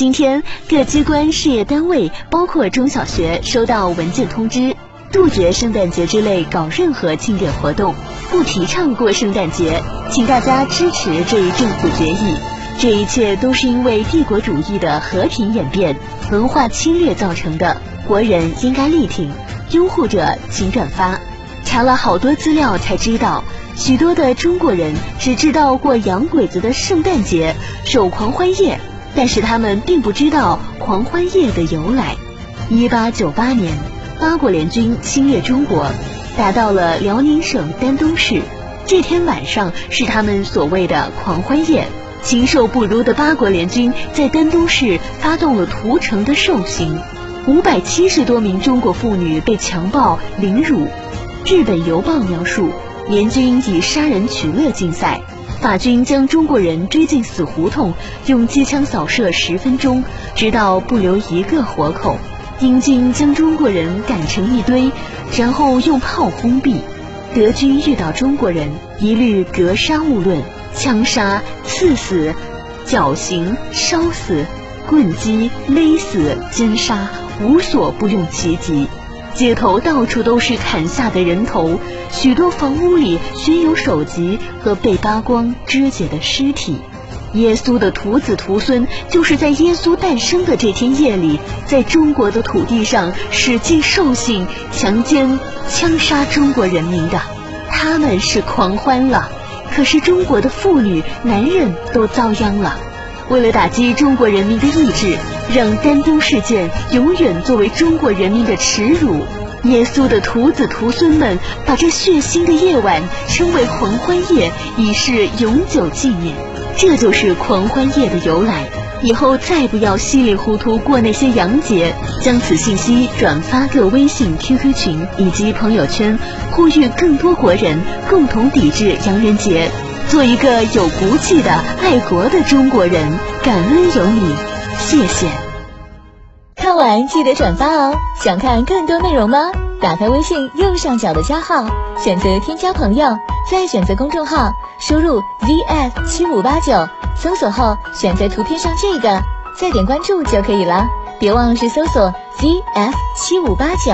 今天，各机关事业单位，包括中小学，收到文件通知，杜绝圣诞节之类搞任何庆典活动，不提倡过圣诞节，请大家支持这一政府决议。这一切都是因为帝国主义的和平演变、文化侵略造成的，国人应该力挺，拥护者请转发。查了好多资料才知道，许多的中国人只知道过洋鬼子的圣诞节、守狂欢夜，但是他们并不知道狂欢夜的由来。1898年，八国联军侵略中国，打到了辽宁省丹东市。这天晚上是他们所谓的狂欢夜。禽兽不如的八国联军在丹东市发动了屠城的兽行，570多名中国妇女被强暴凌辱。日本邮报描述，联军以杀人取乐竞赛，法军将中国人追进死胡同，用机枪扫射10分钟，直到不留一个活口。英军将中国人赶成一堆，然后用炮轰毙。德军遇到中国人，一律格杀勿论，枪杀、刺死、绞刑、烧死、棍击、勒死、奸杀，无所不用其极。街头到处都是砍下的人头，许多房屋里悬有首级和被扒光肢解的尸体。耶稣的徒子徒孙就是在耶稣诞生的这天夜里，在中国的土地上使尽兽性，强奸、枪杀中国人民的。他们是狂欢了，可是中国的妇女、男人都遭殃了。为了打击中国人民的意志，让丹东事件永远作为中国人民的耻辱，耶稣的徒子徒孙们把这血腥的夜晚称为狂欢夜，以示永久纪念。这就是狂欢夜的由来。以后再不要稀里糊涂过那些洋节，将此信息转发各微信、QQ 群以及朋友圈，呼吁更多国人共同抵制洋人节，做一个有骨气的爱国的中国人。感恩有你，谢谢。看完记得转发哦！想看更多内容吗？打开微信右上角的加号，选择添加朋友，再选择公众号，输入 ZF7589，搜索后选择图片上这个，再点关注就可以了。别忘了是搜索 ZF7589。